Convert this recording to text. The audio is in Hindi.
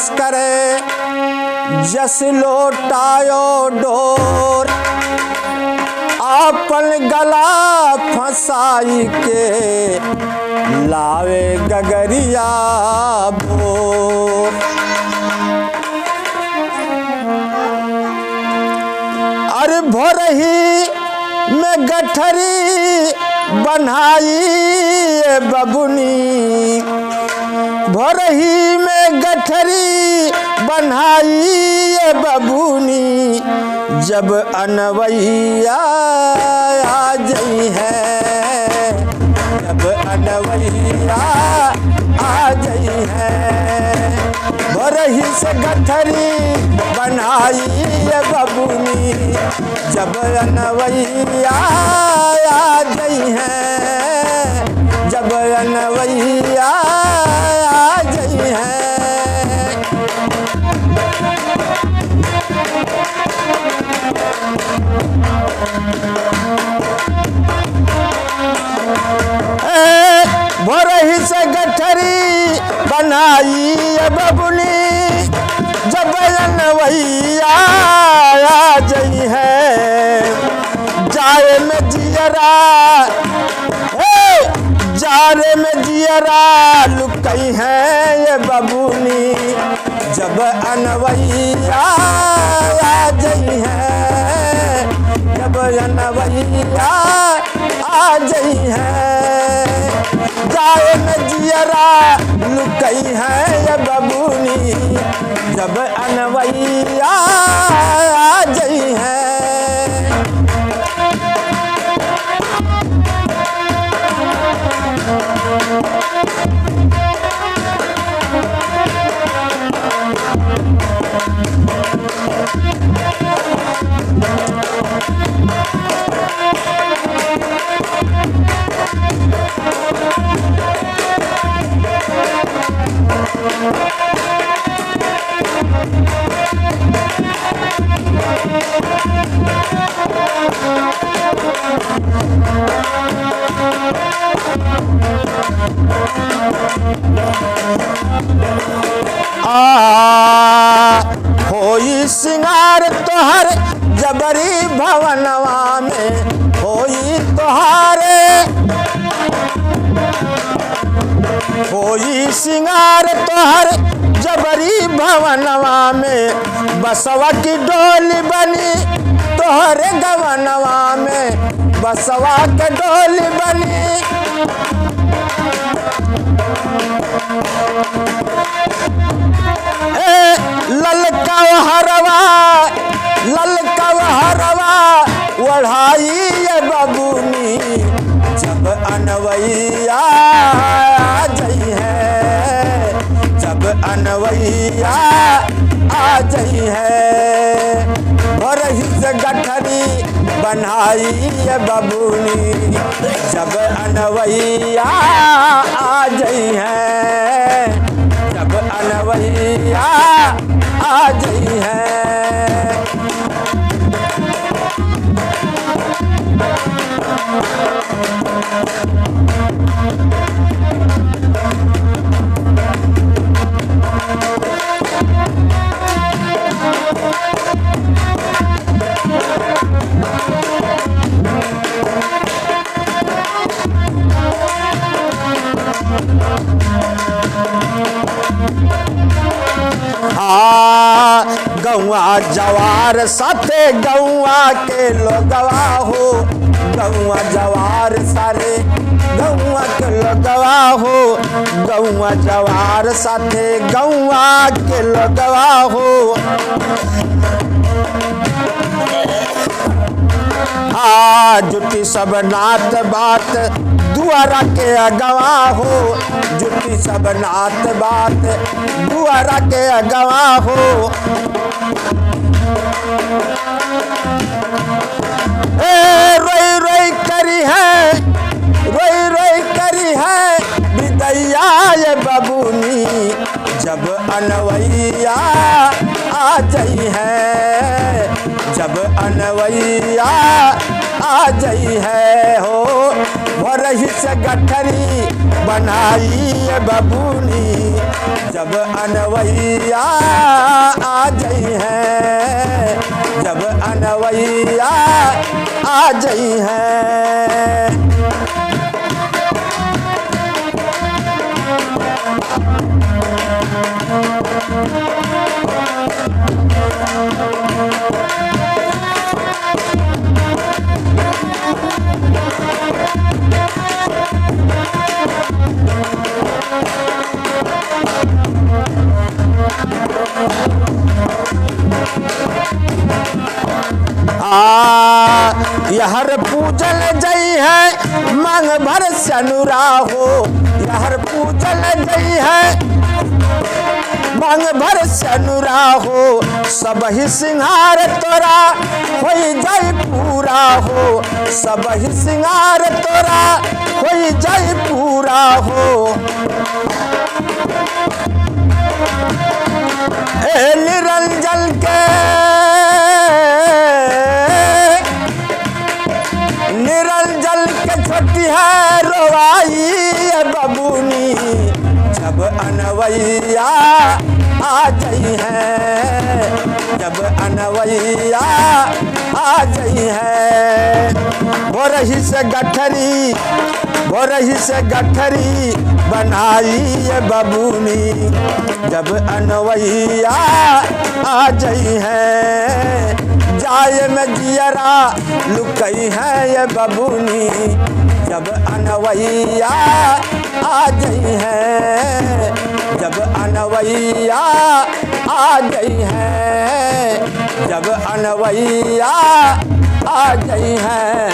पास करे जस लोटायो डोर आपन गला फंसाई के लावे गगरिया बोर। अरे भोरही में गठरी बनाई बबुनी, भोरही में गठरी बनाई बबुनी, जब अनवैया आ जई है, जब अनवैया आ जई है। भोरही से गठरी बनाई बबुनी, जब अनवैया आ जई है, जब अनवैया आ जई है। भोरही से गठरी बनाई बबुनी, जब अनवैया आ जई है। जाए में जियरा, जारे में जियरा लुकई है ये बबुनी, जब अनवैया आ जई है, जब अनवैया आ जई है। जाए में जियरा लुकई है ये बबुनी, जब अनवैया आ जई है। होई सिंगार तोहर जबरी भवनवा में, होई तोहारे, होई सिंगार तोहर जबरी भवनवा में, बसवा की डोली बनी तोहरे गवनवा में, बसवा के डोली बनी। ललका हरवा, ललका हरवा ओढ़ाई ये बबुनी, जब अनवैया आ जई है, जब अनवैया आ जई है। भोरही से गठरी बनाई ये बबुनी, जब अनवैया आ जई है, जब अनवैया आ जई है। गौआ जवार साथे गौआ के लोगवा हो, गौआ जवार सारे गौआ के लोगवा हो, गौआ जवार साथे गौआ के लोगवा हो। जुटी सब नात बात दुआरा के अगवा हो, जुटी सब नात बात दुआरा के अगवा हो। रोई रोई करी है, रोई रोई करी है विदैया ये बबुनी, जब अनवैया आ जई है, जब अनवैया आ जई है हो। भोरही से गठरी बनाई ये बबूनी, जब अनवैया आ गई है, जब अनवैया आ गई है। यहर पूजल जई है मांग भर सनुरा हो, यहर पूजल जई है मांग भर सनुरा हो, सब ही सिंगार तोरा हो जाई पूरा हो, सब ही सिंगार तोरा हो जाई पूरा हो। निरंजन के छोटी है रोवाई बबूनी, जब अनवैया आ गई है, जब अनवैया आ गई है। भोरही से गठरी, भोरही से गठरी बनाई ये बबूनी, जब अनवैया आ गई है। जाए में जियरा लुकई है ये बबूनी, जब अनवैया आ गई है, जब अनवैया आ गई है, जब अनवैया आ गई है।